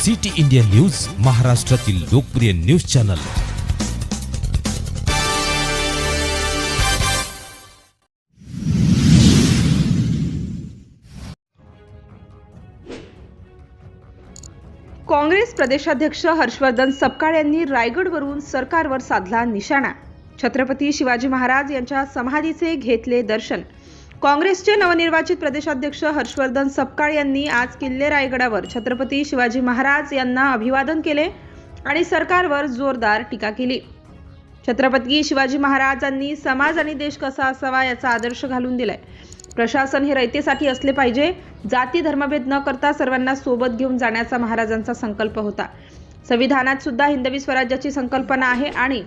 City India news, महाराष्ट्रातील लोकप्रिय news channel. Congress प्रदेशाध्यक्ष हर्षवर्धन सपकाळ यांनी रायगडवरून सरकारवर साधला निशाणा। छत्रपती शिवाजी महाराज यांच्या समाधीचे घेतले दर्शन। काँग्रेसचे नवनिर्वाचित प्रदेशाध्यक्ष हर्षवर्धन सपकाळ यांनी आज किल्ले रायगडावर छत्रपती शिवाजी महाराज यांना अभिवादन केले आणि सरकारवर जोरदार टीका केली। छत्रपती शिवाजी महाराजांनी समाज आणि देश कसा असावा याचा आदर्श घालून दिलाय। प्रशासन हे रयतेसाठी असले पाहिजे, जाती धर्मभेद न करता सर्वांना सोबत घेऊन जाण्याचा महाराजांचा संकल्प होता। संविधानात सुद्धा हिंदवी स्वराज्याची संकल्पना आहे आणि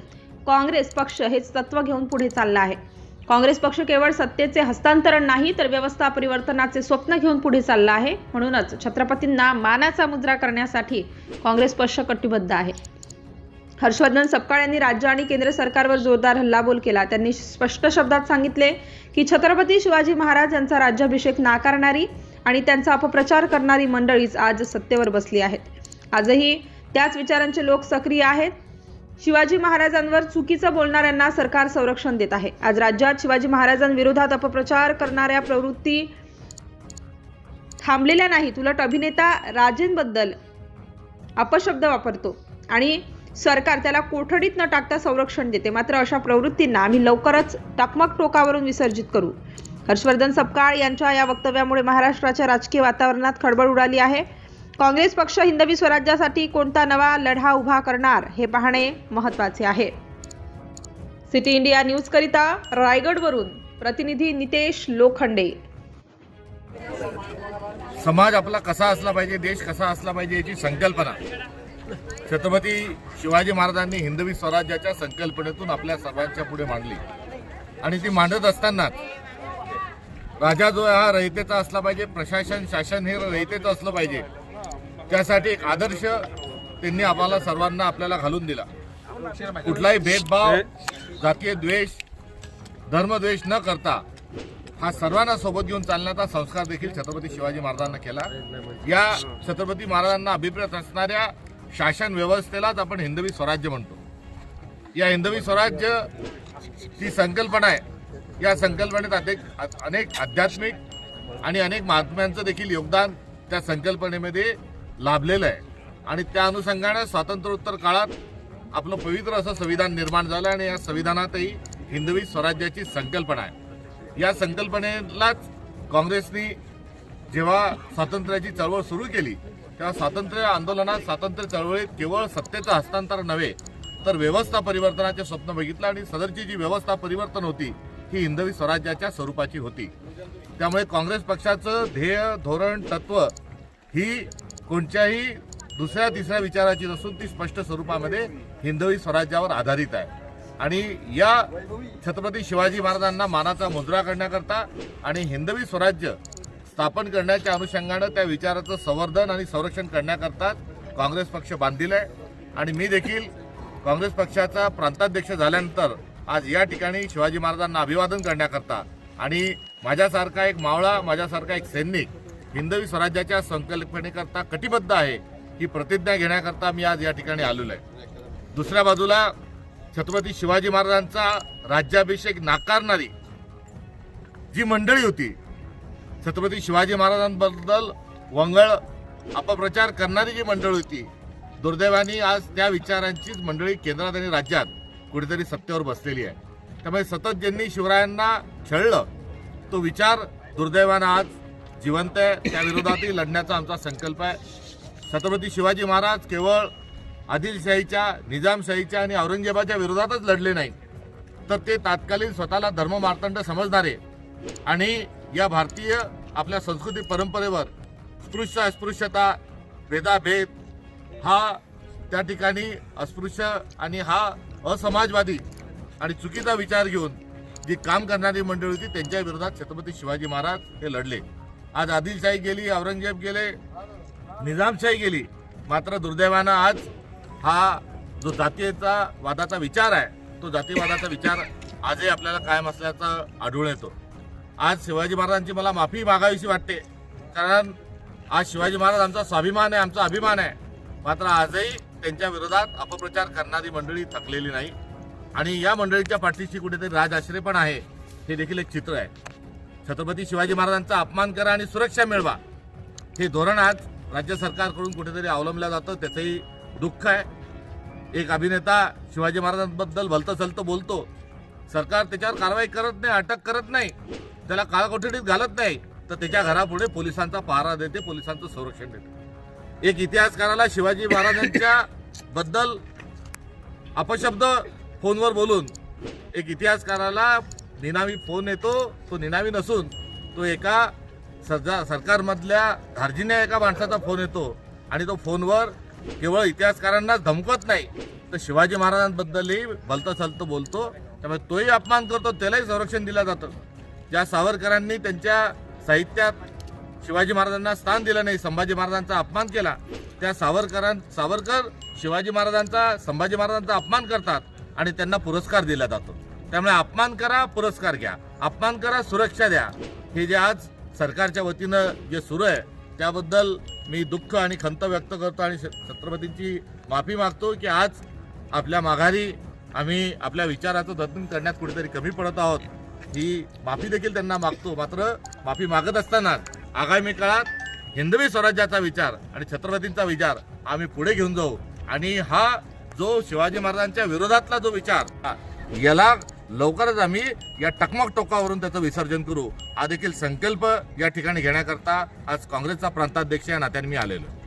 काँग्रेस पक्ष हेच तत्व घेऊन पुढे चालला आहे। काँग्रेस पक्ष केवळ सत्तेचे हस्तांतरण नाही तर व्यवस्था परिवर्तनाचे स्वप्न घेऊन पुढे चालला आहे। म्हणूनच छत्रपतींना मानाचा मुजरा करण्यासाठी काँग्रेस पक्ष कटिबद्ध आहे। हर्षवर्धन सपकाळ यांनी राज्य आणि केंद्र सरकारवर जोरदार हल्लाबोल केला। त्यांनी स्पष्ट शब्दात सांगितले की छत्रपती शिवाजी महाराज यांचा राज्याभिषेक नाकारणारी आणि त्यांचा अपप्रचार करणारी मंडळीच आज सत्तेवर बसली आहेत। आजही त्याच विचारांचे लोक सक्रिय आहेत। शिवाजी महाराजांवर चुकीचं बोलणाऱ्यांना सरकार संरक्षण देत आहे। आज राज्यात शिवाजी महाराजांविरोधात अपप्रचार करणाऱ्या प्रवृत्ती थांबलेल्या नाहीत, उलट अभिनेता राजेंबद्दल अपशब्द वापरतो आणि सरकार त्याला कोठडीत न टाकता संरक्षण देते। मात्र अशा प्रवृत्तींना आम्ही लवकरच टकमक टोकावरून विसर्जित करू। हर्षवर्धन सपकाळ यांच्या या वक्तव्यामुळे महाराष्ट्राच्या राजकीय वातावरणात खळबळ उडाली आहे। काँग्रेस पक्ष हिंदवी स्वराज्यासाठी कोणता नवा लढा उभा करणार हे पाहणे महत्त्वाचे आहे। सिटी इंडिया न्यूज करिता रायगडवरून प्रतिनिधी नितेश लोखंडे। समाज आपला कसा असला पाहिजे, देश कसा असला पाहिजे याची संकल्पना छत्रपती शिवाजी महाराजांनी हिंदवी स्वराज्याच्या संकल्पनेतून आपल्या सर्वांच्या पुढे मांडली आणि ती मांडत असतानाच राजा जो हा रयतेचा असला पाहिजे, प्रशासन शासन हे रयतेचं असलं पाहिजे, त्यासाठी एक आदर्श त्यांनी आम्हाला सर्वांना आपल्याला घालून दिला। कुठलाही भेदभाव, जातीय द्वेष, धर्मद्वेष न करता हा सर्वांना सोबत घेऊन चालण्याचा संस्कार देखील छत्रपती शिवाजी महाराजांना केला। या छत्रपती महाराजांना अभिप्रेत असणाऱ्या शासन व्यवस्थेलाच आपण हिंदवी स्वराज्य म्हणतो। या हिंदवी स्वराज्य ही संकल्पना आहे। या संकल्पनेत अनेक आध्यात्मिक आणि अनेक महात्म्यांचं देखील योगदान त्या संकल्पनेमध्ये लाभलेलं आहे आणि त्या अनुषंगाने स्वातंत्र्योत्तर काळात आपलं पवित्र असं संविधान निर्माण झालं आणि या संविधानातही हिंदवी स्वराज्याची संकल्पना आहे। या संकल्पनेलाच काँग्रेसने जेव्हा स्वातंत्र्याची चळवळ सुरू केली तेव्हा स्वातंत्र्य आंदोलनात, स्वातंत्र्य चळवळीत केवळ सत्तेचं हस्तांतरण नव्हे तर व्यवस्था परिवर्तनाचे स्वप्न बघितलं आणि सदरची जी व्यवस्था परिवर्तन होती ही हिंदवी स्वराज्याच्या स्वरूपाची होती। त्यामुळे काँग्रेस पक्षाचं ध्येय, धोरण, तत्व ही कोणत्याही दुसऱ्या तिसऱ्या विचाराची नसून ती स्पष्ट स्वरूपामध्ये हिंदवी स्वराज्यावर आधारित आहे आणि या छत्रपती शिवाजी महाराजांना मानाचा मुजरा करण्याकरता आणि हिंदवी स्वराज्य स्थापन करण्याच्या अनुषंगानं त्या विचाराचं संवर्धन आणि संरक्षण करण्याकरता काँग्रेस पक्ष बांधील आहे आणि मी देखील काँग्रेस पक्षाचा प्रांताध्यक्ष झाल्यानंतर आज या ठिकाणी शिवाजी महाराजांना अभिवादन करण्याकरता आणि माझ्यासारखा एक मावळा, माझ्यासारखा एक सैनिक हिंदवी स्वराज्याच्या संकल्पनेकरता कटिबद्ध आहे ही प्रतिज्ञा घेण्याकरता मी आज या ठिकाणी आलेलो आहे। दुसऱ्या बाजूला छत्रपती शिवाजी महाराजांचा राज्याभिषेक नाकारणारी जी मंडळी होती, छत्रपती शिवाजी महाराजांबद्दल वंगळ अपप्रचार करणारी जी मंडळी होती, दुर्दैवाने आज त्या विचारांचीच मंडळी केंद्रात आणि राज्यात कुठेतरी सत्तेवर बसलेली आहे। त्यामुळे सतत ज्यांनी शिवरायांना छळलं तो विचार दुर्दैवानं आज जिवंत आहे। त्या विरोधातही लढण्याचा आमचा संकल्प आहे। छत्रपती शिवाजी महाराज केवळ आदिलशाहीच्या, निजामशाहीच्या आणि औरंगजेबाच्या विरोधातच लढले नाही तर ते तात्कालीन स्वतःला धर्ममार्तंड समजणारे आणि या भारतीय आपल्या संस्कृती परंपरेवर स्पृश्य अस्पृश्यता, भेदाभेद हा त्या ठिकाणी अस्पृश्य आणि हा असमाजवादी आणि चुकीचा विचार घेऊन जी काम करणारी मंडळी होती त्यांच्या विरोधात छत्रपती शिवाजी महाराज हे लढले। आज आदिलशाही गेली, औरंगजेब गेले, निजामशाही गेली, मात्र दुर्दैवानं आज हा जो जातीयता वादाचा विचार आहे तो जातीवादाचा विचार आजही आपल्याला कायम असल्याचा आढळून येतो। आज शिवाजी महाराजांची मला माफी मागावीशी वाटते कारण आज शिवाजी महाराज आमचा स्वाभिमान आहे, आमचा अभिमान आहे मात्र आजही त्यांच्या विरोधात अपप्रचार करणारी मंडळी थकलेली नाही आणि या मंडळीच्या पाठीशी कुठेतरी राज आश्रय पण आहे, हे देखील एक चित्र आहे. छत्रपती शिवाजी महाराजांचा अपमान करा आणि सुरक्षा मिळवा हे धोरण आज राज्य सरकारकडून कुठेतरी अवलंबलं जातं, त्याचंही दुःख आहे. एक अभिनेता शिवाजी महाराजांबद्दल भलतं सलतं बोलतो, सरकार त्याच्यावर कारवाई करत नाही, अटक करत नाही, त्याला काळकोठडीत घालत नाही, तर त्याच्या घरापुढे पोलिसांचा पहारा देते, पोलिसांचं संरक्षण देते. एक इतिहासकाराला शिवाजी महाराजांच्या बद्दल अपशब्द फोनवर बोलून एक इतिहासकाराला निनावी फोन येतो, तो निनावी नसून तो एका सरकारमधल्या धार्जिण्या एका माणसाचा फोन येतो आणि तो फोनवर केवळ इतिहासकारांनाच धमकत नाही तर शिवाजी महाराजांबद्दलही भलतं सलतं बोलतो. त्यामुळे तोही अपमान करतो, त्यालाही संरक्षण दिलं जातं. ज्या सावरकरांनी त्यांच्या साहित्यात शिवाजी महाराजांना स्थान दिलं नाही, संभाजी महाराजांचा अपमान केला, त्या सावरकर शिवाजी महाराजांचा, संभाजी महाराजांचा अपमान करतात आणि त्यांना पुरस्कार दिला जातो. त्यामुळे अपमान करा, पुरस्कार घ्या, अपमान करा, सुरक्षा द्या, हे जे आज सरकारच्या वतीनं जे सुरू आहे त्याबद्दल मी दुःख आणि खंत व्यक्त करतो आणि छत्रपतींची माफी मागतो की आज आपल्या माघारी आम्ही आपल्या विचाराचं दर्शन करण्यात कुठेतरी कमी पडत आहोत. ही माफी देखील त्यांना मागतो. मात्र माफी मागत असताना आगामी काळात हिंदवी स्वराज्याचा विचार आणि छत्रपतींचा विचार आम्ही पुढे घेऊन जाऊ आणि हा जो शिवाजी महाराजांच्या विरोधातला जो विचार याला लवकरच आम्ही या टकमक टोकावरून त्याचं विसर्जन करू, हा देखील संकल्प या ठिकाणी घेण्याकरता आज काँग्रेसचा प्रांताध्यक्ष या नात्याने मी आलेलो.